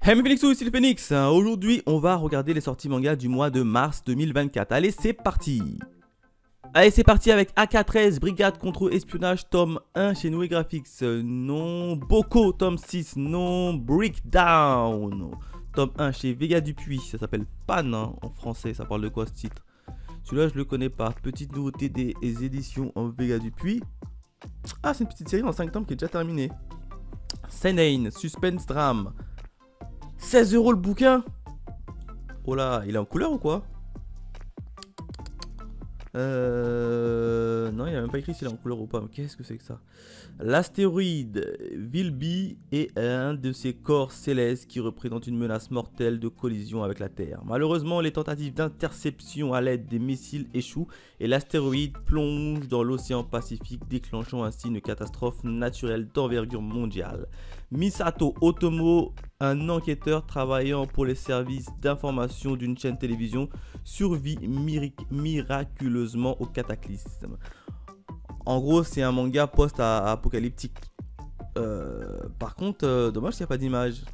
Hey mes Phoenixos, ici le Phoenix. Aujourd'hui, on va regarder les sorties manga du mois de mars 2024. Allez, c'est parti. Allez, c'est parti avec AK-13, Brigade contre espionnage, tome 1 chez Noé Graphics. Non, Boko, tome 6. Non, Breakdown, tome 1 chez Vega Dupuis. Ça s'appelle Pan hein, en français. Ça parle de quoi ce titre? Celui-là, je le connais pas. Petite nouveauté des éditions en Vega Dupuis. Ah, c'est une petite série en 5 tomes qui est déjà terminée. Seinen, Suspense Drame. 16 € le bouquin. Oh là, il est en couleur ou quoi? Non, il n'y a même pas écrit s'il est en couleur ou pas. Mais qu'est-ce que c'est que ça? L'astéroïde Vilby est un de ces corps célestes qui représente une menace mortelle de collision avec la Terre. Malheureusement, les tentatives d'interception à l'aide des missiles échouent et l'astéroïde plonge dans l'océan Pacifique, déclenchant ainsi une catastrophe naturelle d'envergure mondiale. Misato Otomo, un enquêteur travaillant pour les services d'information d'une chaîne télévision, survit miraculeusement au cataclysme. En gros, c'est un manga post-apocalyptique. Par contre, dommage qu'il n'y a pas d'image.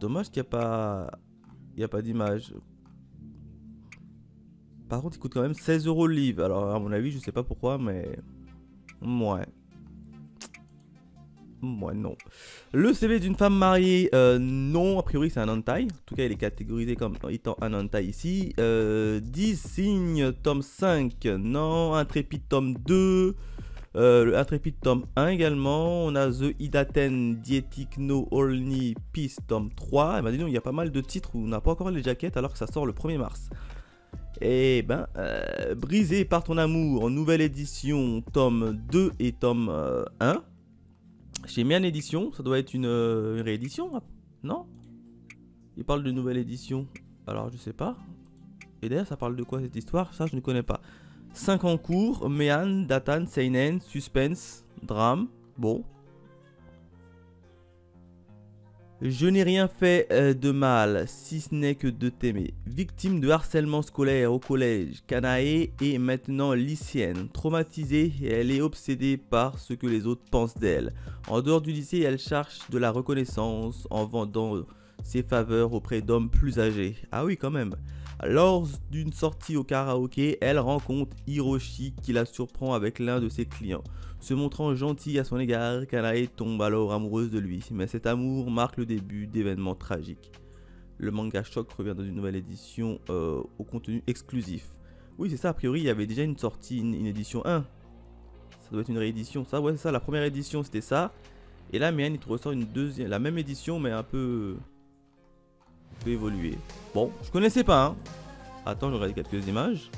Dommage qu'il n'y a pas d'image. Par contre, il coûte quand même 16 € le livre. Alors, à mon avis, je sais pas pourquoi, mais... Ouais, non. Le CV d'une femme mariée, non, a priori c'est un hentai. En tout cas, il est catégorisé comme étant un hentai ici. 10 signes, tome 5, non. Intrépide, tome 2. Intrépide, tome 1 également. On a The Idaten Dietic no Only Peace, tome 3. Et ben, dis donc, il y a pas mal de titres où on n'a pas encore les jaquettes alors que ça sort le 1er mars. Et ben, Brisé par ton amour, en nouvelle édition, tome 2 et tome 1. Chez Mian Édition, ça doit être une réédition, non? Il parle de nouvelle édition, alors je sais pas. Et d'ailleurs, ça parle de quoi cette histoire? Ça, je ne connais pas. 5 en cours, Mian, Datan, Seinen, Suspense, Drame, bon. Je n'ai rien fait de mal, si ce n'est que de t'aimer. Victime de harcèlement scolaire au collège, Kanae est maintenant lycéenne. Traumatisée, elle est obsédée par ce que les autres pensent d'elle. En dehors du lycée, elle cherche de la reconnaissance en vendant ses faveurs auprès d'hommes plus âgés. Ah oui, quand même. Lors d'une sortie au karaoké, elle rencontre Hiroshi qui la surprend avec l'un de ses clients. Se montrant gentil à son égard, Kanae tombe alors amoureuse de lui, mais cet amour marque le début d'événements tragiques. Le manga Choc revient dans une nouvelle édition au contenu exclusif. Oui, c'est ça, a priori, il y avait déjà une sortie, une édition 1. Ça doit être une réédition, ça, ouais, c'est ça, la première édition c'était ça. Et là, Mian, il te ressort une deuxième, la même édition, mais un peu évoluée. Bon, je connaissais pas, hein. Attends, je regarde quelques images.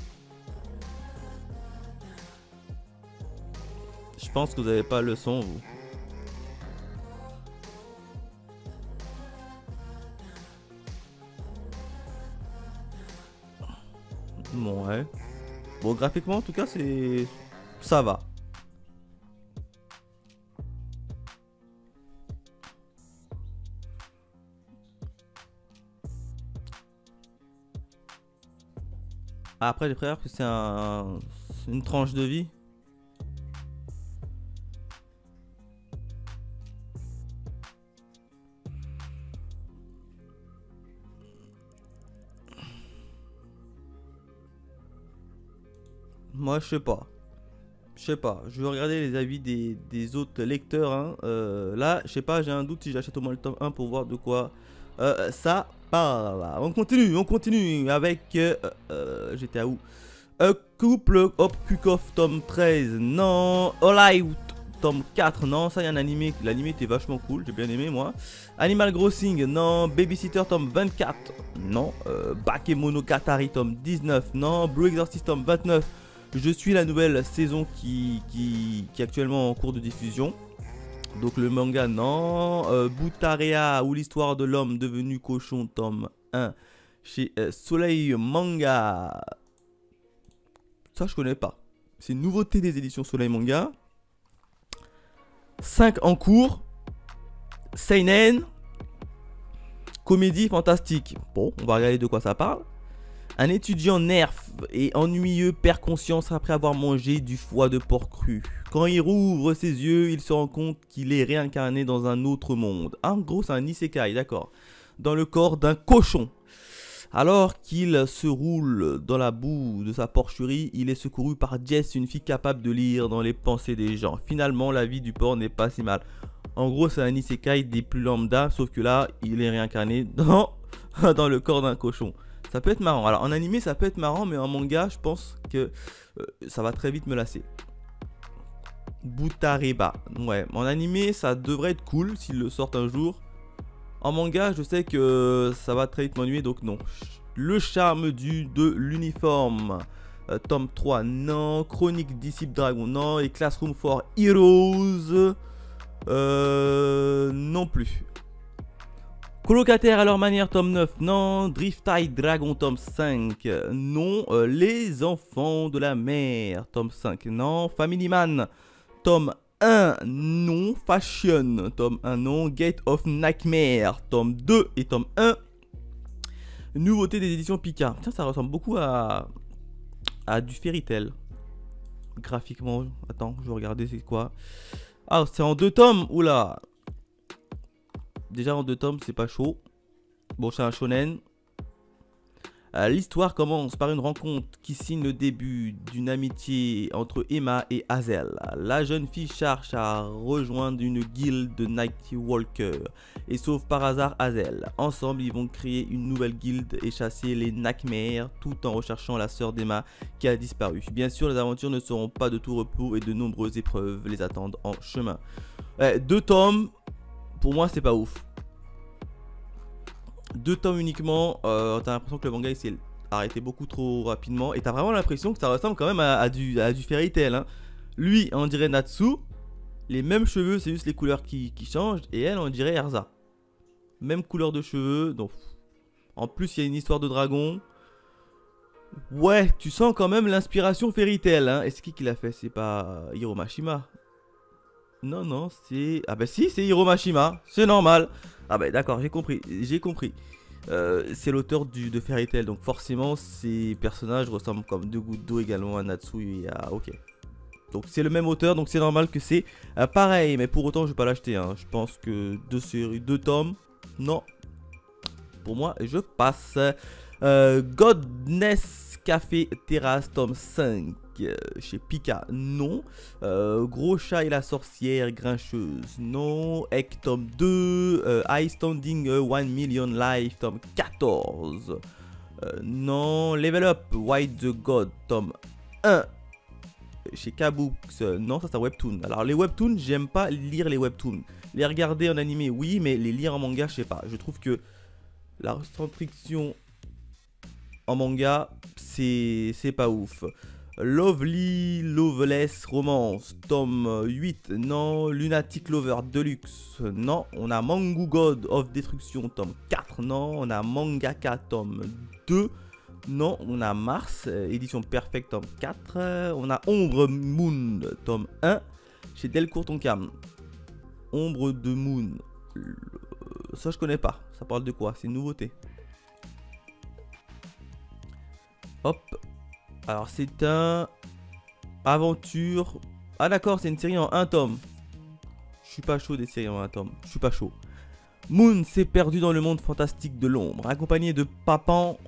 Je pense que vous n'avez pas le son, vous. Bon, ouais. Bon, graphiquement, en tout cas, c'est... ça va. Après, j'ai préféré que c'est une tranche de vie. Moi, je sais pas. Je vais regarder les avis des autres lecteurs. Hein. Là, je sais pas, j'ai un doute si j'achète au moins le tome 1 pour voir de quoi ça parle. On continue avec... j'étais à où? Couple Hop Kukov tome 13. Non. All Out tome 4. Non, ça, il y a un animé. L'animé était vachement cool, j'ai bien aimé moi. Animal Crossing. Non. Babysitter tome 24. Non. Bakemonogatari tome 19. Non. Blue Exorcist tome 29. Je suis la nouvelle saison qui est actuellement en cours de diffusion. Donc le manga, non. Butarea ou l'histoire de l'homme devenu cochon, tome 1. Chez Soleil Manga. Ça, je connais pas. C'est une nouveauté des éditions Soleil Manga. 5 en cours. Seinen. Comédie fantastique. Bon, on va regarder de quoi ça parle. Un étudiant nerf et ennuyeux perd conscience après avoir mangé du foie de porc cru. Quand il rouvre ses yeux, il se rend compte qu'il est réincarné dans un autre monde. En gros, c'est un isekai, d'accord. Dans le corps d'un cochon. Alors qu'il se roule dans la boue de sa porcherie, il est secouru par Jess, une fille capable de lire dans les pensées des gens. Finalement, la vie du porc n'est pas si mal. En gros, c'est un isekai des plus lambda, sauf que là, il est réincarné dans le corps d'un cochon. Ça peut être marrant. Alors, en animé, ça peut être marrant, mais en manga, je pense que ça va très vite me lasser. Butareba. Ouais, en animé, ça devrait être cool s'ils le sortent un jour. En manga, je sais que ça va très vite m'ennuyer, donc non. Le charme de l'uniforme. Tome 3, non. Chronique Disciple Dragon, non. Et Classroom for Heroes, non plus. Colocataire à leur manière, tome 9, non. Drift Tide Dragon, tome 5, non. Les enfants de la mer, tome 5, non. Family Man, tome 1, non. Fashion, tome 1, non. Gate of Nightmare, tome 2 et tome 1. Nouveauté des éditions Pika. Tiens, ça ressemble beaucoup à du Fairy Tail. Graphiquement, attends, je vais regarder c'est quoi. Ah, c'est en 2 tomes. Oula. Déjà en 2 tomes, c'est pas chaud. Bon, c'est un shonen. L'histoire commence par une rencontre qui signe le début d'une amitié entre Emma et Hazel. La jeune fille cherche à rejoindre une guilde de Nightwalker et sauve par hasard Hazel. Ensemble, ils vont créer une nouvelle guilde et chasser les Nightmares tout en recherchant la sœur d'Emma qui a disparu. Bien sûr, les aventures ne seront pas de tout repos et de nombreuses épreuves les attendent en chemin. 2 tomes, pour moi, c'est pas ouf. 2 tomes uniquement, t'as l'impression que le manga il s'est arrêté beaucoup trop rapidement. Et t'as vraiment l'impression que ça ressemble quand même à du Fairy Tail, hein. Lui, on dirait Natsu. Les mêmes cheveux, c'est juste les couleurs qui changent. Et elle, on dirait Erza. Même couleur de cheveux. Donc, en plus, il y a une histoire de dragon. Ouais, tu sens quand même l'inspiration Fairy Tail, hein. Est-ce qui l'a fait? C'est pas Hiro Mashima? Non, non, c'est... Ah bah si, c'est Hiro Mashima. C'est normal. Ah bah d'accord, j'ai compris, c'est l'auteur de Fairy Tail, donc forcément ces personnages ressemblent comme 2 gouttes d'eau également à Natsu et à... Ok. Donc c'est le même auteur, donc c'est normal que c'est pareil, mais pour autant je vais pas l'acheter, hein. Je pense que 2 séries, 2 tomes, non. Pour moi, je passe. Godness Café Terrasse, tome 5. Chez Pika, non. Gros chat et la sorcière grincheuse, non. Egg, tome 2. High Standing 1 Million Life, tome 14. Non. Level Up White the God, tome 1. Chez Kabooks, non, ça c'est un webtoon. Alors les webtoons, j'aime pas lire les webtoons. Les regarder en animé, oui, mais les lire en manga, je sais pas. Je trouve que la restriction en manga, c'est pas ouf. Lovely Loveless Romance, tome 8, non. Lunatic Lover Deluxe, non. On a Mangu God of Destruction, tome 4, non. On a Mangaka, tome 2, non. On a Mars, édition Perfect, tome 4. On a Ombre Moon, tome 1, chez Delcourt Tonkam. Ombre de Moon, ça je connais pas. Ça parle de quoi? C'est une nouveauté. Hop. Alors c'est un aventure. Ah d'accord, c'est une série en 1 tome. Je suis pas chaud des séries en 1 tome. Je suis pas chaud. Moon s'est perdu dans le monde fantastique de l'ombre. Accompagné de Papan,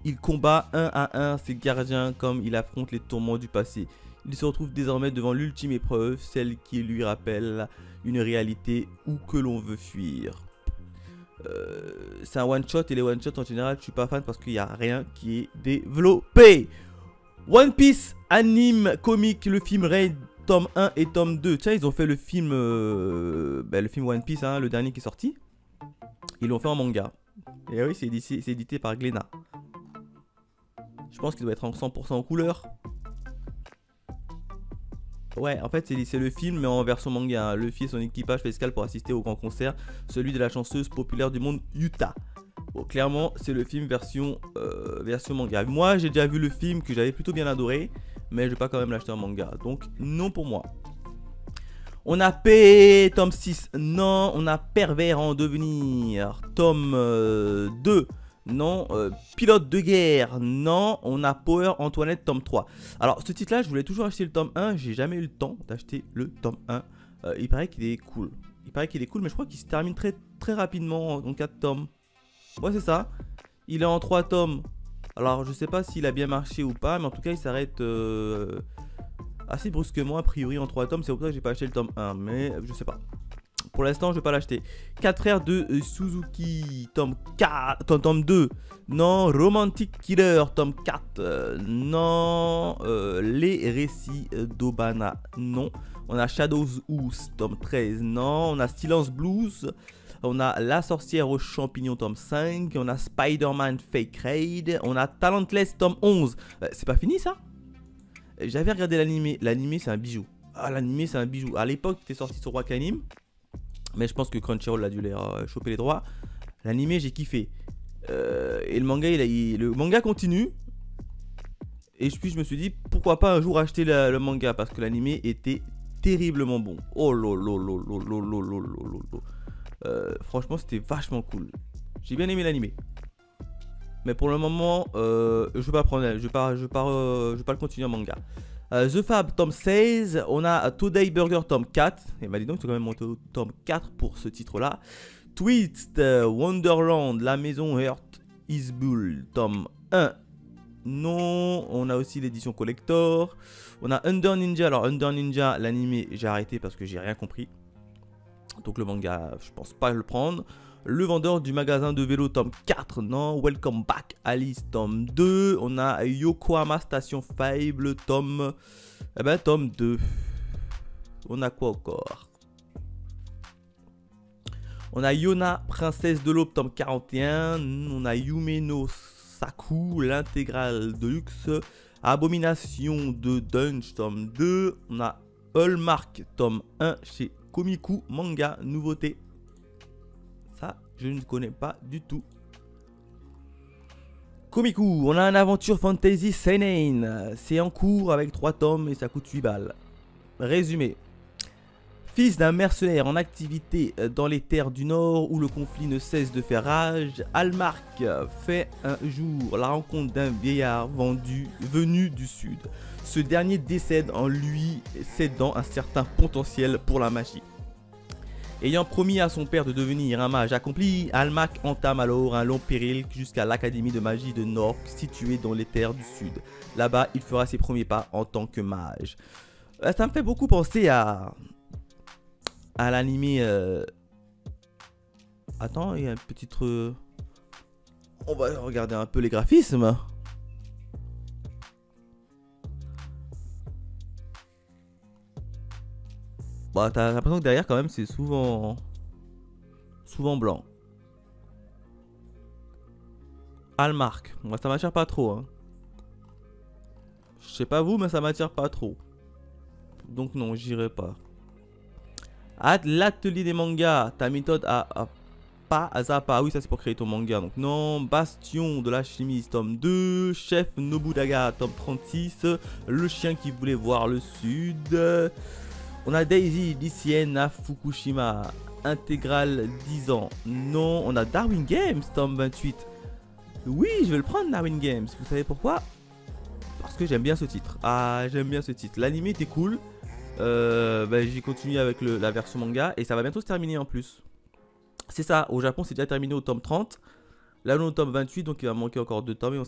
il combat 1 à 1 ses gardiens comme il affronte les tourments du passé. Il se retrouve désormais devant l'ultime épreuve, celle qui lui rappelle une réalité où que l'on veut fuir. C'est un one shot et les one shot en général je suis pas fan parce qu'il n'y a rien qui est développé. One Piece, anime, comique, le film Raid, tome 1 et tome 2. Tiens, ils ont fait le film One Piece, hein, le dernier qui est sorti. Ils l'ont fait en manga. Et oui, c'est édité par Glénat. Je pense qu'il doit être en 100% en couleur. Ouais, en fait, c'est le film, mais en version manga. Hein. Luffy et son équipage fait escale pour assister au grand concert, celui de la chanteuse populaire du monde Yuta. Bon, clairement, c'est le film version manga. Moi, j'ai déjà vu le film que j'avais plutôt bien adoré, mais je vais pas quand même l'acheter en manga. Donc, non pour moi. On a P, tome 6, non. On a Pervers en devenir, tome 2, Non. Pilote de guerre. Non. On a Power Antoinette tome 3. Alors ce titre là je voulais toujours acheter le tome 1. J'ai jamais eu le temps d'acheter le tome 1. Il paraît qu'il est cool. Mais je crois qu'il se termine très rapidement en 4 tomes. Ouais c'est ça. Il est en 3 tomes. Alors je sais pas s'il a bien marché ou pas. Mais en tout cas il s'arrête assez brusquement a priori en 3 tomes. C'est pour ça que j'ai pas acheté le tome 1. Mais je sais pas. Pour l'instant, je vais pas l'acheter. 4 frères de Suzuki, tome 4, tome 2. Non, Romantic Killer, tome 4. Non, les récits d'Obana. Non. On a Shadows House, tome 13. Non. On a Silence Blues. On a La sorcière aux champignons, tome 5. On a Spider-Man Fake Raid. On a Talentless, tome 11. C'est pas fini ça? J'avais regardé l'animé. L'animé, c'est un bijou. Ah, l'animé, c'est un bijou. À l'époque, c'était sorti sur Wakanim. Mais je pense que Crunchyroll a dû les choper les droits. L'animé, j'ai kiffé. Et le manga, le manga continue. Et puis je me suis dit, pourquoi pas un jour acheter le manga. Parce que l'animé était terriblement bon. Oh lolo. Franchement, c'était vachement cool. J'ai bien aimé l'animé. Mais pour le moment, je vais pas prendre. Je vais pas le continuer en manga. The Fab, tome 16. On a Today Burger, tome 4. Et bah dis donc, c'est quand même monté au tome 4 pour ce titre-là. Twist, Wonderland, La Maison Heart is Bull, tome 1. Non, on a aussi l'édition collector. On a Under Ninja. Alors, Under Ninja, l'animé, j'ai arrêté parce que j'ai rien compris. Donc, le manga, je pense pas le prendre. Le vendeur du magasin de vélo, tome 4, non. Welcome Back Alice, tome 2. On a Yokohama Station Faible, tome 2. On a quoi encore? On a Yona, Princesse de l'Aube, tome 41. On a Yumeno Saku, l'intégrale de luxe. Abomination de Dunge, tome 2. On a Hallmark, tome 1 chez Komiku Manga, nouveauté. Ça, je ne connais pas du tout. Komiku, on a un aventure fantasy seinen. C'est en cours avec 3 tomes et ça coûte 8 balles. Résumé. Fils d'un mercenaire en activité dans les terres du Nord où le conflit ne cesse de faire rage, Hallmark fait un jour la rencontre d'un vieillard venu du Sud. Ce dernier décède en lui cédant un certain potentiel pour la magie. Ayant promis à son père de devenir un mage accompli, Hallmark entame alors un long périple jusqu'à l'académie de magie de Nork située dans les terres du Sud. Là-bas, il fera ses premiers pas en tant que mage. Ça me fait beaucoup penser à l'animé. Attends, il y a un petit truc. On va regarder un peu les graphismes. Bah, t'as l'impression que derrière, quand même, c'est souvent blanc. Hallmark. Moi, ça m'attire pas trop. Hein. Je sais pas vous, mais ça m'attire pas trop. Donc, non, j'irai pas. L'atelier des mangas. Ta méthode pas Zappa. Oui, ça c'est pour créer ton manga. Donc, non. Bastion de la chimiste, tome 2. Chef Nobunaga, tome 36. Le chien qui voulait voir le sud. On a Daisy, lycéenne à Fukushima, intégrale 10 ans. Non, on a Darwin Games, tome 28. Oui, je vais le prendre, Darwin Games. Vous savez pourquoi? Parce que j'aime bien ce titre. Ah, j'aime bien ce titre. L'anime était cool. J'ai continué avec la version manga et ça va bientôt se terminer en plus. C'est ça, au Japon c'est déjà terminé au tome 30. Là on est au tome 28, donc il va manquer encore 2 tomes et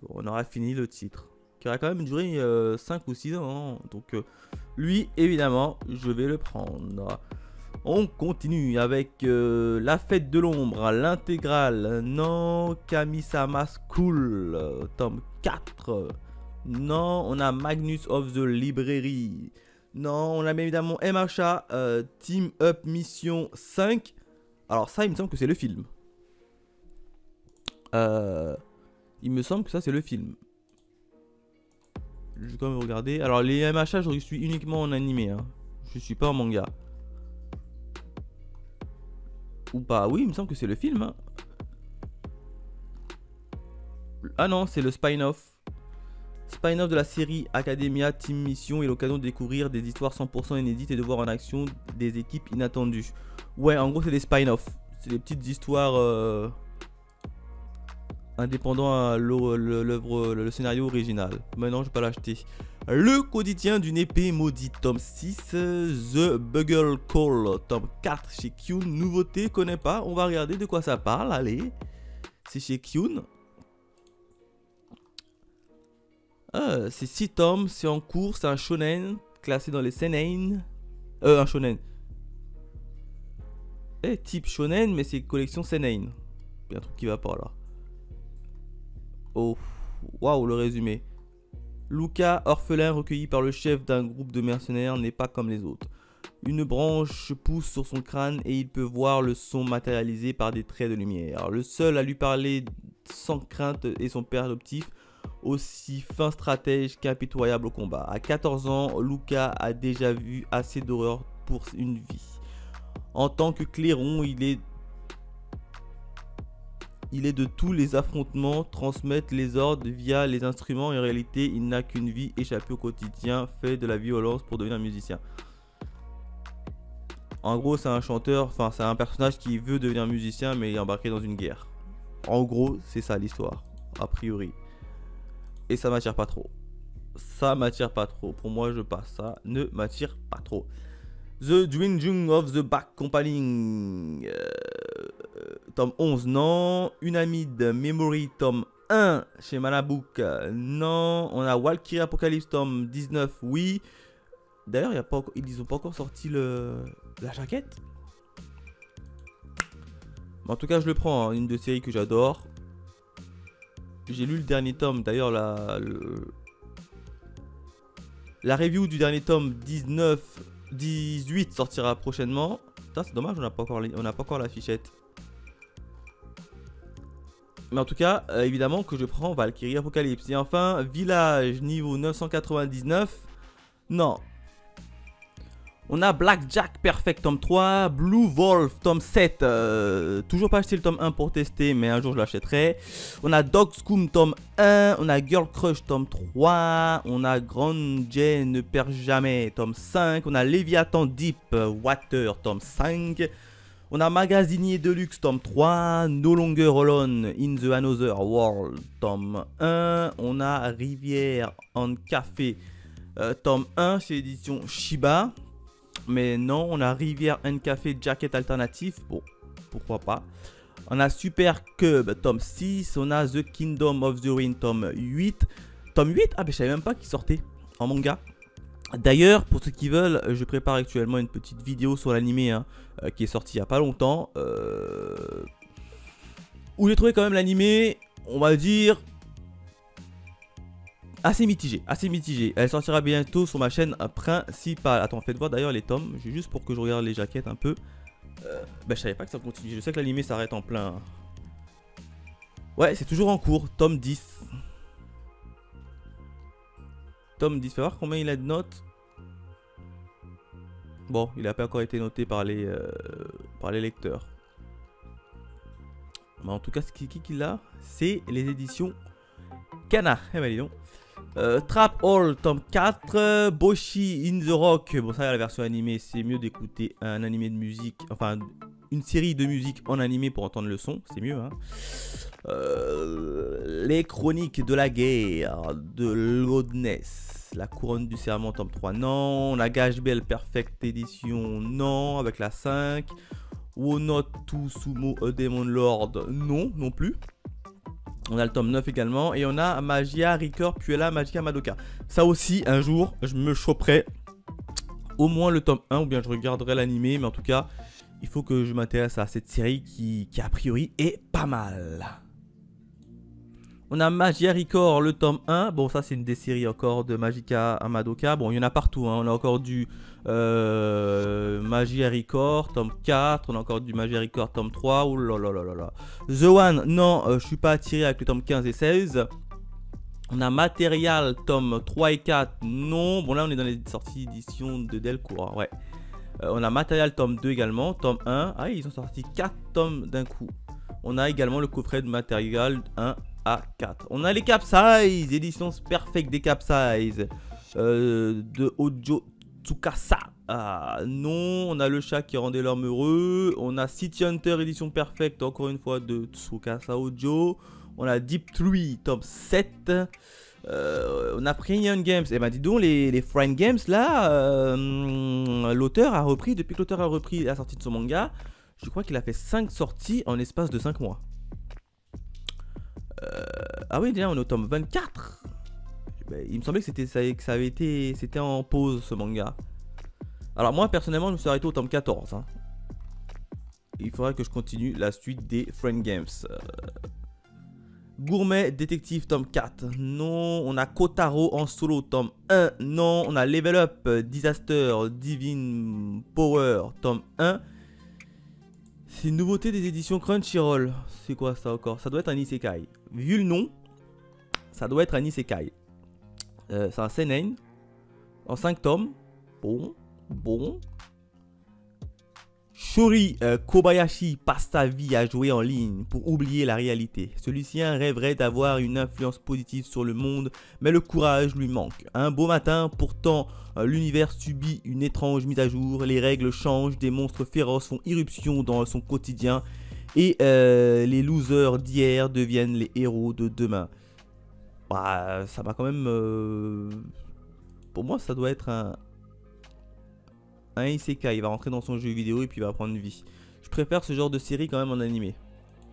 on aura fini le titre. Qui aura quand même duré 5 ou 6 ans. Hein. Donc lui, évidemment, je vais le prendre. On continue avec La Fête de l'Ombre, l'intégrale. Non, Kamisama School, tome 4. Non, on a Magnus of the Library. Non, on a bien évidemment MHA, Team Up Mission 5. Alors ça, il me semble que c'est le film. Il me semble que ça, c'est le film. Je vais quand même regarder. Alors les MHA, je suis uniquement en animé. Hein. Je suis pas en manga. Ou pas. Oui, il me semble que c'est le film. Hein. Ah non, c'est le spin-off. Spin-off de la série Academia Team Mission et l'occasion de découvrir des histoires 100% inédites et de voir en action des équipes inattendues. Ouais, en gros, c'est des spin-off. C'est des petites histoires indépendant à le scénario original. Maintenant, je vais pas l'acheter. Le quotidien d'une épée maudite, tome 6, The Bugle Call, tome 4 chez Kyun. Nouveauté, connais pas, on va regarder de quoi ça parle, allez. C'est chez Kyun. C'est 6 tomes, c'est en cours, c'est un shonen, classé dans les seinen. Un shonen. Type shonen, mais c'est collection seinen. Il y a un truc qui va pas là. Oh, waouh, le résumé. Luca, orphelin recueilli par le chef d'un groupe de mercenaires, n'est pas comme les autres. Une branche pousse sur son crâne et il peut voir le son matérialisé par des traits de lumière. Le seul à lui parler sans crainte est son père adoptif, aussi fin stratège qu'impitoyable au combat. À 14 ans, Luca a déjà vu assez d'horreur pour une vie. En tant que clairon, il est de tous les affrontements, transmettre les ordres via les instruments. En réalité, il n'a qu'une vie échappée au quotidien, fait de la violence pour devenir musicien. En gros, c'est un chanteur, enfin c'est un personnage qui veut devenir musicien mais il est embarqué dans une guerre. En gros, c'est ça l'histoire, a priori. Et ça m'attire pas trop. Ça m'attire pas trop. Pour moi, je passe. Ça ne m'attire pas trop. The Dwindling of the Back Company. Tome 11, non. Unamid Memory, tome 1 chez Manabook, non. On a Valkyrie Apocalypse, tome 19, oui. D'ailleurs, ils n'ont pas encore sorti la jaquette. En tout cas, je le prends, hein, une de séries que j'adore. J'ai lu le dernier tome, d'ailleurs, la review du dernier tome 18 sortira prochainement. Putain, c'est dommage, on n'a pas encore la fichette. Mais en tout cas, évidemment que je prends Valkyrie Apocalypse. Et enfin, Village niveau 999. Non. On a Blackjack Perfect tome 3, Blue Wolf tome 7. Toujours pas acheté le tome 1 pour tester, mais un jour je l'achèterai. On a Dog Scoom tome 1. On a Girl Crush tome 3. On a Grand Jay ne perd jamais tome 5. On a Léviathan Deep Water tome 5. On a Magasinier Deluxe tome 3, No Longer Alone in the Another World tome 1. On a Rivière en Café tome 1 chez l'édition Shiba. Mais non, on a Rivière and Café Jacket Alternatif. Bon, pourquoi pas. On a Super Cub tome 6. On a The Kingdom of the Ruin tome 8. Tome 8, ah ben je savais même pas qu'il sortait en manga. D'ailleurs, pour ceux qui veulent, je prépare actuellement une petite vidéo sur l'animé hein, qui est sorti il n'y a pas longtemps. Où j'ai trouvé quand même l'animé, on va dire, assez mitigé. Elle sortira bientôt sur ma chaîne principale. Attends, faites voir d'ailleurs les tomes, juste pour que je regarde les jaquettes un peu. Je savais pas que ça continue, je sais que l'animé s'arrête en plein. Ouais, c'est toujours en cours, tome 10. Tome 10, fais voir combien il a de notes. Bon, il n'a pas encore été noté par les lecteurs. Mais en tout cas, ce qu'il a, c'est les éditions Kana. Eh ben dis donc. Trap Hall, tome 4. Boshi in the Rock. Bon, ça, la version animée, c'est mieux d'écouter un animé de musique. Enfin, une série de musique en animé pour entendre le son. C'est mieux, hein. Les Chroniques de la Guerre de Lodness. La Couronne du Serment, tome 3, non. On a Gage Bell Perfect Edition, non. Avec la 5. Wonot to Sumo a Demon Lord, non plus. On a le tome 9 également. Et on a Magia Ricor Puella Magica Madoka. Ça aussi, un jour, je me choperai au moins le tome 1. Ou bien je regarderai l'animé. Mais en tout cas, il faut que je m'intéresse à cette série qui a priori est pas mal. On a Magia Ricor, le tome 1. Bon, ça, c'est une des séries encore de Magica Madoka. Bon, il y en a partout. Hein. On a encore du Magia Ricor, tome 4. On a encore du Magia Ricor, tome 3. Ouh là là là là là. The One, non, je suis pas attiré avec le tome 15 et 16. On a Material, tome 3 et 4. Non. Bon, là, on est dans les sorties d'édition de Delcourt. Ouais. On a Material, tome 2 également. Tome 1. Ah, ils ont sorti 4 tomes d'un coup. On a également le coffret de Material 1 à 4. On a les Capsize, édition Perfect des Capsize de Ojo Tsukasa. Ah, non, on a le chat qui rendait l'homme heureux. On a City Hunter, édition Perfect, encore une fois de Tsukasa Ojo. On a Deep Tree, tome 7. On a Friend Games. Et ben dis donc, les Friend Games là, l'auteur a repris, depuis que l'auteur a repris la sortie de son manga, je crois qu'il a fait 5 sorties en l'espace de 5 mois. Ah oui, déjà on est au tome 24. Ben, il me semblait que c'était en pause ce manga. Alors moi personnellement je me suis arrêté au tome 14. Hein. Il faudrait que je continue la suite des Friend Games. Gourmet Détective tome 4. Non. On a Kotaro en solo tome 1. Non. On a Level Up Disaster Divine Power tome 1. C'est une nouveauté des éditions Crunchyroll. C'est quoi ça encore? Ça doit être un isekai. Vu le nom, ça doit être un isekai. C'est un seinen en 5 tomes. Bon. Shori Kobayashi passe sa vie à jouer en ligne pour oublier la réalité. Celui-ci rêverait d'avoir une influence positive sur le monde, mais le courage lui manque. Un beau matin, pourtant, l'univers subit une étrange mise à jour. Les règles changent, des monstres féroces font irruption dans son quotidien et les losers d'hier deviennent les héros de demain. Bah, ça va quand même... Pour moi, ça doit être un isekai. Il va rentrer dans son jeu vidéo et puis il va prendre vie. Je préfère ce genre de série quand même en animé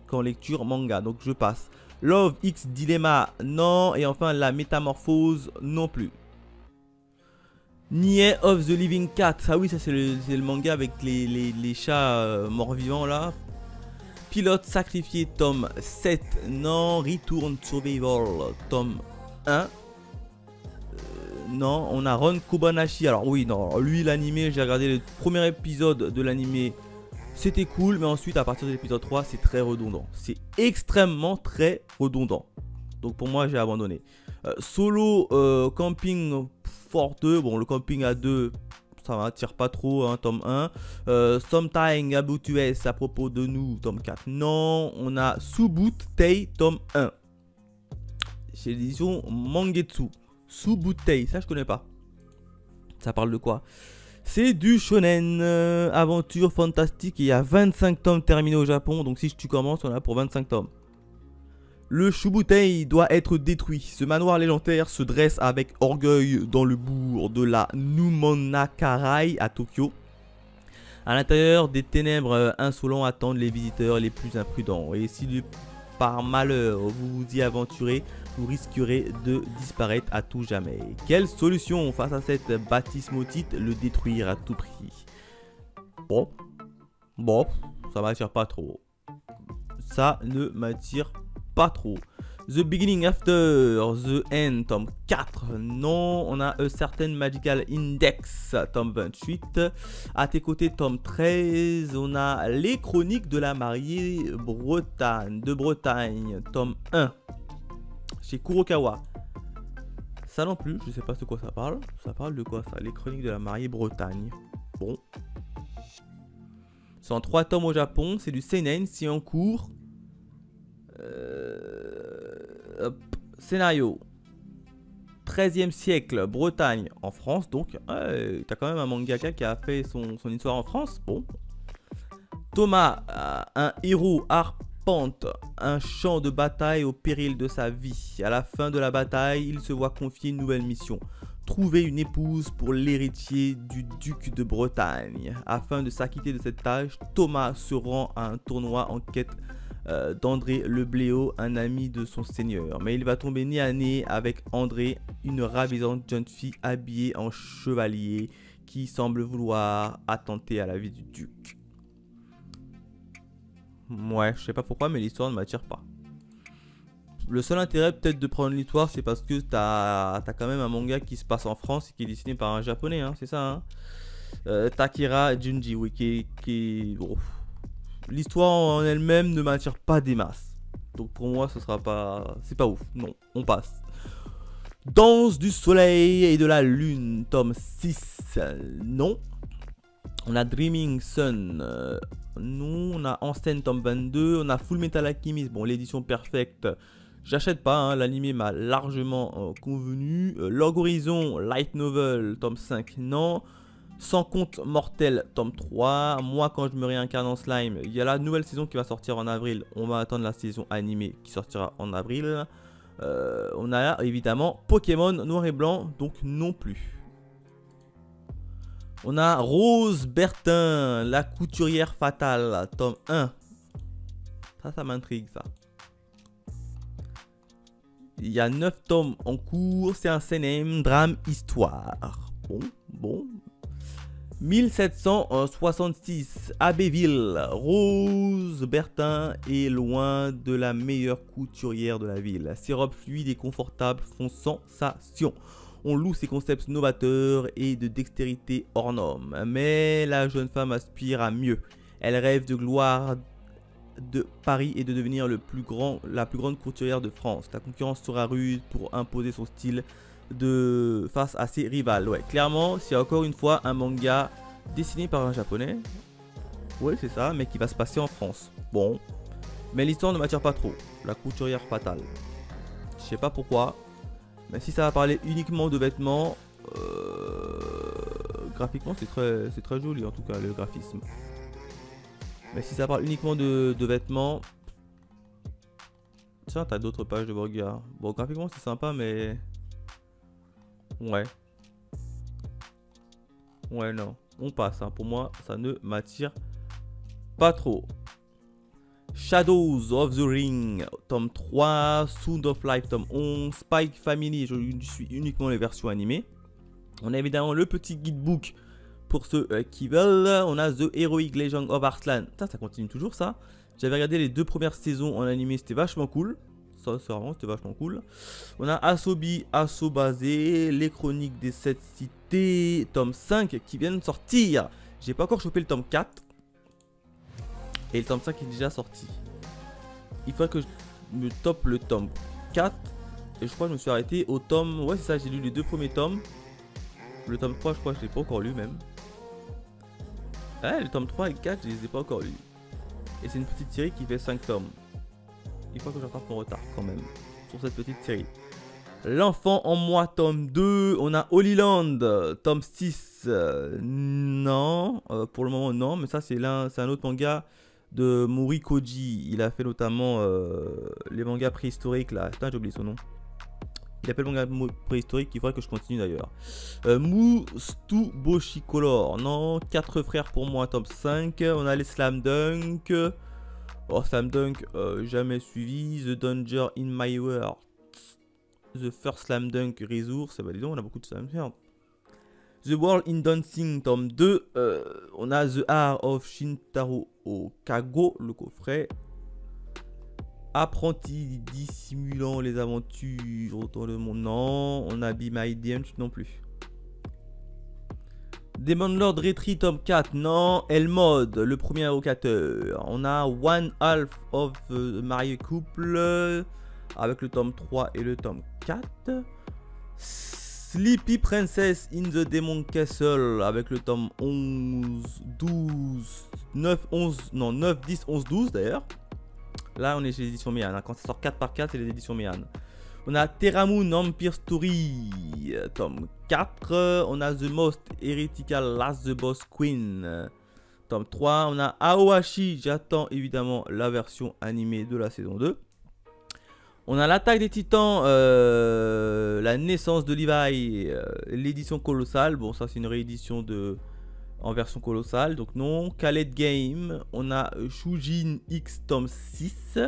qu'en lecture manga, donc je passe. Love X Dilemma, non. Et enfin la métamorphose, non plus. Nier of the Living Cat, ah oui, ça c'est le manga avec les chats morts-vivants là. Pilote sacrifié tome 7, non. Return Survival tome 1. Non, on a Ron Kobayashi. Alors oui, non, lui l'animé, j'ai regardé le premier épisode de l'animé, c'était cool, mais ensuite à partir de l'épisode 3, c'est très redondant. C'est extrêmement très redondant. Donc pour moi, j'ai abandonné. Solo Camping Fort 2, bon le camping à 2, ça m'attire pas trop, hein, tome 1. Sometime About US à propos de nous, tome 4. Non, on a Subut Tei, tome 1. Chez l'édition Mangetsu. Subutei, ça je connais pas. Ça parle de quoi? C'est du shonen, aventure fantastique. Il y a 25 tomes terminés au Japon. Donc si tu commences, on a pour 25 tomes. Le Subutei doit être détruit. Ce manoir légendaire se dresse avec orgueil dans le bourg de la Numonakarai à Tokyo. À l'intérieur, des ténèbres insolents attendent les visiteurs les plus imprudents. Et si par malheur vous vous y aventurez, vous risquerez de disparaître à tout jamais. Quelle solution face à cette bâtisse maudite? Le détruire à tout prix. Bon, ça m'attire pas trop. Ça ne m'attire pas trop. The Beginning After the End, tome 4. Non, on a A Certain Magical Index, tome 28. À tes côtés, tome 13. On a Les Chroniques de la mariée de Bretagne, tome 1. Chez Kurokawa. Ça non plus, je sais pas de quoi ça parle. Ça parle de quoi ça? Les Chroniques de la mariée Bretagne. Bon. C'est en 3 tomes au Japon. C'est du seinen, c'est en cours. Scénario 13e siècle, Bretagne, en France. Donc, t'as quand même un mangaka qui a fait son histoire en France. Bon. Thomas, un héros arpente un champ de bataille au péril de sa vie. À la fin de la bataille, il se voit confier une nouvelle mission. Trouver une épouse pour l'héritier du duc de Bretagne. Afin de s'acquitter de cette tâche, Thomas se rend à un tournoi en quête d'André le Bléau, un ami de son seigneur. Mais il va tomber nez à nez avec André, une ravissante jeune fille habillée en chevalier qui semble vouloir attenter à la vie du duc. Ouais, je sais pas pourquoi, mais l'histoire ne m'attire pas. Le seul intérêt peut-être de prendre l'histoire, c'est parce que t'as quand même un manga qui se passe en France et qui est dessiné par un japonais, hein, c'est ça, hein. Takira Junji, oui, qui bon. L'histoire en elle-même ne m'attire pas des masses. Donc pour moi, ce sera pas... C'est pas ouf. Non, on passe. Danse du soleil et de la lune, tome 6. Non. On a Dreaming Sun. Non. On a Ensten, tome 22. On a Full Metal Alchemist. Bon, l'édition perfecte. J'achète pas, hein, l'anime m'a largement convenu. Log Horizon, Light Novel, tome 5. Non. Sans compte mortel, tome 3. Moi, quand je me réincarne en slime, il y a la nouvelle saison qui va sortir en avril. On va attendre la saison animée qui sortira en avril. On a évidemment Pokémon Noir et Blanc, donc non plus. On a Rose Bertin, la couturière fatale, tome 1. Ça m'intrigue, ça. Il y a 9 tomes en cours. C'est un CNM, drame, histoire. Bon. 1766, Abbeville. Rose Bertin est loin de la meilleure couturière de la ville. Ses robes fluides et confortables font sensation. On loue ses concepts novateurs et de dextérité hors norme. Mais la jeune femme aspire à mieux. Elle rêve de gloire de Paris et de devenir la plus grande couturière de France. La concurrence sera rude pour imposer son style face à ses rivales. Ouais, clairement, c'est encore une fois un manga dessiné par un japonais. Ouais, c'est ça, mais qui va se passer en France. Bon, mais l'histoire ne m'attire pas trop. La couturière fatale. Je sais pas pourquoi, mais si ça va parler uniquement de vêtements, graphiquement c'est très joli en tout cas le graphisme. Mais si ça parle uniquement de vêtements, tiens, t'as d'autres pages de manga. Bon, graphiquement c'est sympa, mais ouais, non, on passe, hein. Pour moi, ça ne m'attire pas trop. Shadows of the Ring, tome 3, Sound of Life, tome 11, Spike Family, je suis uniquement les versions animées. On a évidemment le petit guidebook pour ceux qui veulent. On a The Heroic Legend of Arslan. Ça continue toujours, ça. J'avais regardé les 2 premières saisons en animé, c'était vachement cool. Ça, c'était vachement cool. On a Asobi, Asobase, les chroniques des 7 cités, tome 5 qui viennent de sortir. J'ai pas encore chopé le tome 4. Et le tome 5 est déjà sorti. Il faudrait que je me top le tome 4. Et je crois que je me suis arrêté au tome... Ouais, c'est ça, j'ai lu les 2 premiers tomes. Le tome 3, je crois que je l'ai pas encore lu même. Ouais, le tome 3 et 4, je les ai pas encore lus. Et c'est une petite série qui fait 5 tomes. Il faut que je rattrape mon retard quand même sur cette petite série. L'enfant en moi, tome 2. On a Holy Land, tome 6. Non, pour le moment non. Mais ça c'est un autre manga de Mori Koji. Il a fait notamment les mangas préhistoriques là. Putain, j'ai oublié son nom. Il appelle manga préhistorique, il faudrait que je continue d'ailleurs. Moustu Boshicolor. Non, 4 frères pour moi, tome 5. On a les Slam Dunk. Oh, Slam Dunk, jamais suivi. The Danger in My World. The First Slam Dunk Resource. Bah dis donc, on a beaucoup de Slam Dunk. The World in Dancing, tome 2. On a The Art of Shintaro Okago, le coffret. Apprenti dissimulant les aventures autour de mon nom. On a Be My DM non plus. Demon Lord Retreat tome 4. Non. Elmod, le premier invocateur. On a One Half of the Mario Couple avec le tome 3 et le tome 4. Sleepy Princess in the Demon Castle avec le tome 11, 12, 9, 11, non 9, 10, 11, 12 d'ailleurs. Là, on est chez les éditions Mian. Hein. Quand ça sort 4 par 4, c'est les éditions Mian. On a Terramoon Empire Story, tome 4. On a The Most Heretical Last the Boss Queen, tome 3. On a Aohashi. J'attends évidemment la version animée de la saison 2. On a l'Attaque des Titans, la naissance de Levi, l'édition colossale. Bon, ça, c'est une réédition en version colossale, donc non. Khaled Game, on a Shujin X tome 6,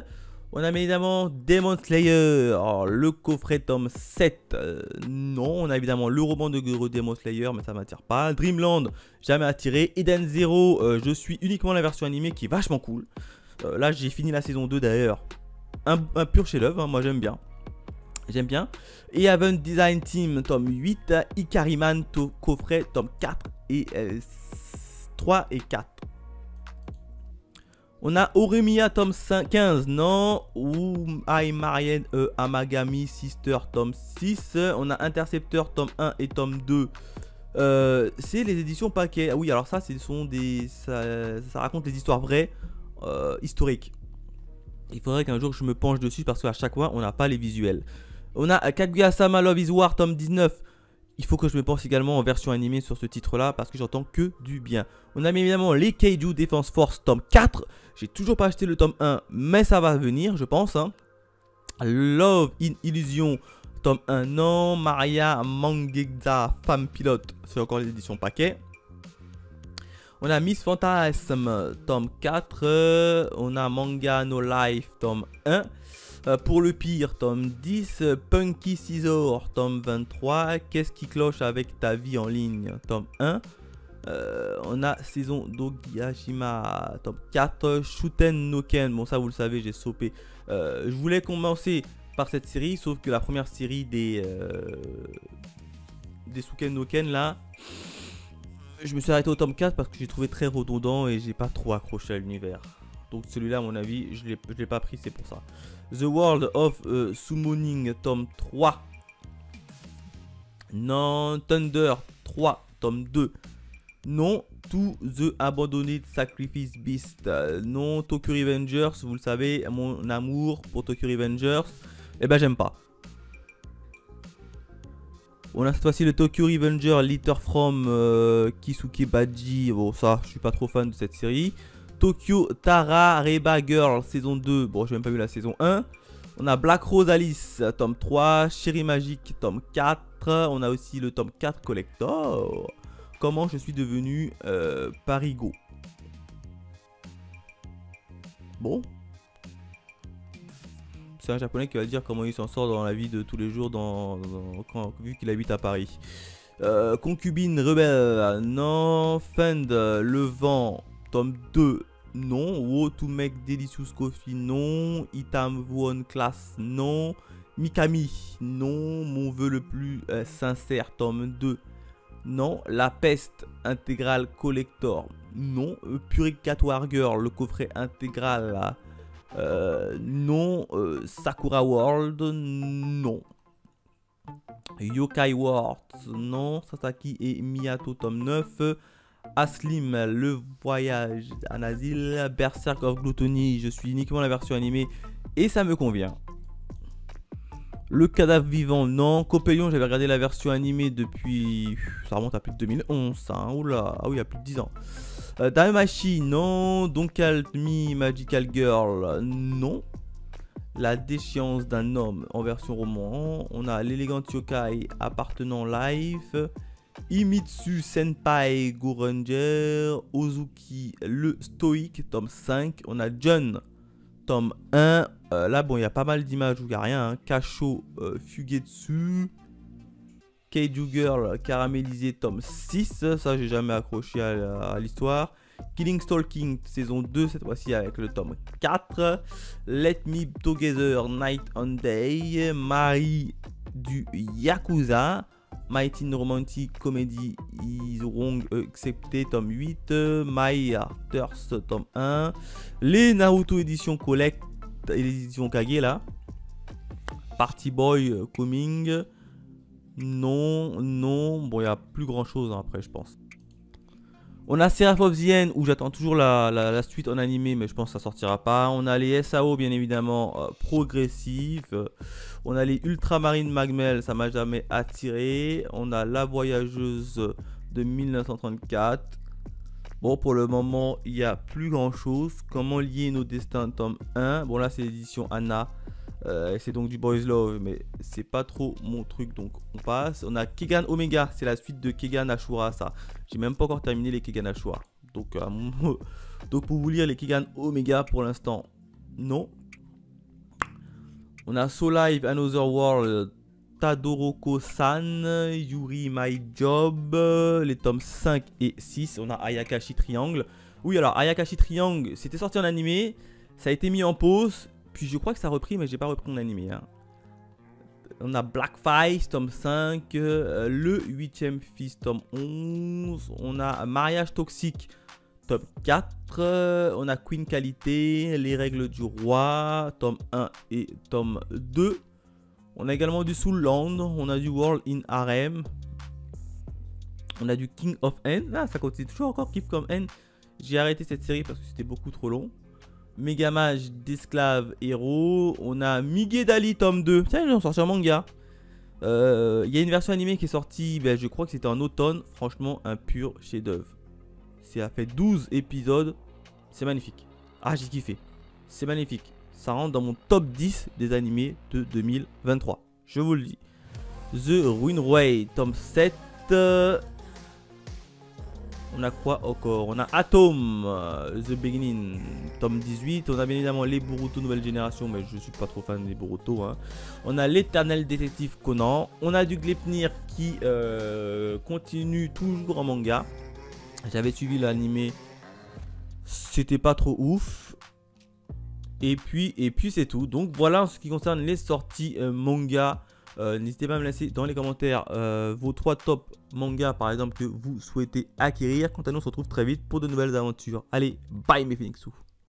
on a évidemment Demon Slayer, le coffret tome 7, non. On a évidemment le roman de Demon Slayer, mais ça m'attire pas. Dreamland, jamais attiré. Eden Zero, je suis uniquement la version animée qui est vachement cool. Là j'ai fini la saison 2 d'ailleurs, un pur chef-d'œuvre, hein, moi j'aime bien. J'aime bien. Et Haven Design Team, tome 8. Ikariman, coffret, tome 4 et 3 et 4. On a Oremiya, tome 15. Non. I Married Amagami Sister, tome 6. On a Interceptor, tome 1 et tome 2. C'est les éditions paquet. Ah oui, alors ça, ça raconte les histoires vraies, historiques. Il faudrait qu'un jour je me penche dessus parce qu'à chaque fois, on n'a pas les visuels. On a Kaguya-sama Love is War, tome 19. il faut que je me pense également en version animée sur ce titre-là parce que j'entends que du bien. On a bien évidemment les Kaiju Defense Force tome 4. J'ai toujours pas acheté le tome 1, mais ça va venir, je pense. Hein. Love in Illusion, tome 1, non. Maria Mangekza, femme pilote, c'est encore l'édition paquet. On a Miss Phantasm, tome 4. On a Manga No Life, tome 1. Pour le pire, tome 10. Punky Scissor, tome 23. Qu'est-ce qui cloche avec ta vie en ligne, tome 1. On a Saison Dogiyashima, tome 4. Shuten no Ken, bon ça vous le savez, j'ai sauté. Je voulais commencer par cette série, sauf que la première série des Suken no Ken là, je me suis arrêté au tome 4 parce que j'ai trouvé très redondant et j'ai pas trop accroché à l'univers. Donc celui-là, à mon avis, je l'ai pas pris, c'est pour ça. The World of Summoning, tome 3. Non. Thunder 3, tome 2. Non. To the Abandoned Sacrifice Beast. Non. Tokyo Revengers, vous le savez, mon amour pour Tokyo Revengers. Eh ben, j'aime pas. On a cette fois-ci le Tokyo Revenger Letter from Kisuke Baji. Bon, ça, je suis pas trop fan de cette série. Tokyo Tara Reba Girl, saison 2. Bon, j'ai même pas vu la saison 1. On a Black Rose Alice, tome 3. Chérie Magique, tome 4. On a aussi le tome 4 Collector. Comment je suis devenu Parigo. Bon. C'est un japonais qui va dire comment il s'en sort dans la vie de tous les jours vu qu'il habite à Paris. Concubine Rebelle, non. Fend Le Vent, tome 2, non. Wo to Make Delicious Coffee, non. Itam One Class, non. Mikami, non. Mon vœu le plus sincère, tome 2, non. La Peste Intégrale Collector, non. Purificatoire Girl, le coffret intégral là. Non. Sakura World, non. Yokai World, non. Sasaki et Miyato, tome 9. Aslim, le voyage en asile. Berserk of Gluttony, je suis uniquement la version animée et ça me convient. Le cadavre vivant, non. Copélion, j'avais regardé la version animée depuis... Ça remonte à plus de 2011, ça. Hein. Oula, ah oui, il y a plus de 10 ans. Daimachi, non. Don't Me Magical Girl, non. La déchéance d'un homme en version roman. On a l'élégant yokai appartenant live. Imitsu Senpai Go Ranger. Ozuki le stoïque, tome 5. On a John, tome 1. Là, bon, il y a pas mal d'images où il n'y a rien. Hein. Kasho Fugetsu. Kaiju Girl caramélisé, tome 6. Ça, j'ai jamais accroché à l'histoire. Killing Stalking, saison 2, cette fois-ci avec le tome 4. Let Me Together, Night and Day. Marie du Yakuza. My Teen Romantic Comedy is Wrong Accepted, tome 8. My Hearters, tome 1. Les Naruto édition Collect et l'édition Kage là. Party Boy Coming. Non, non. Bon, il n'y a plus grand chose hein, après, je pense. On a Seraph of the End où j'attends toujours la suite en animé, mais je pense que ça sortira pas. On a les SAO, bien évidemment, progressifs. On a les Ultramarine Magmel, ça m'a jamais attiré. On a La Voyageuse de 1934. Bon, pour le moment, il n'y a plus grand chose. Comment lier nos destins, tome 1. Bon, là, c'est l'édition Anna. C'est donc du Boys Love, mais c'est pas trop mon truc, donc on passe. On a Kegan Omega, c'est la suite de Kegan Ashura, ça. J'ai même pas encore terminé les Kegan Ashura. Donc, donc pour vous lire les Kegan Omega pour l'instant, non. On a So Live Another World, Tadoroko-san, Yuri My Job, les tomes 5 et 6. On a Ayakashi Triangle. Oui, alors Ayakashi Triangle, c'était sorti en animé, ça a été mis en pause. Puis je crois que ça a repris, mais j'ai pas repris en animé. Hein. On a Black Face, tome 5. Le 8ème fils, tome 11. On a Mariage Toxique, tome 4. On a Queen Qualité, Les Règles du Roi, tome 1 et tome 2. On a également du Soul Land. On a du World in Harem. On a du King of N. Ah, ça continue toujours encore Keep Come N. J'ai arrêté cette série parce que c'était beaucoup trop long. Megamage d'esclaves héros. On a Miguel Dali tome 2. Tiens, ils ont sorti un manga. Il y a une version animée qui est sortie, je crois que c'était en automne. Franchement, un pur chef-d'œuvre. Ça a fait 12 épisodes. C'est magnifique. Ah, j'ai kiffé. C'est magnifique. Ça rentre dans mon top 10 des animés de 2023. Je vous le dis. The Runaway, tome 7. On a quoi encore? On a Atom, The Beginning, tome 18. On a bien évidemment les Boruto nouvelle génération, mais je suis pas trop fan des Boruto. Hein. On a l'éternel détective Conan. On a du Gleipnir qui continue toujours en manga. J'avais suivi l'animé, c'était pas trop ouf. Et puis c'est tout. Donc voilà en ce qui concerne les sorties manga. N'hésitez pas à me laisser dans les commentaires vos 3 top mangas par exemple que vous souhaitez acquérir. Quant à nous, on se retrouve très vite pour de nouvelles aventures. Allez, bye mes Phoenixous.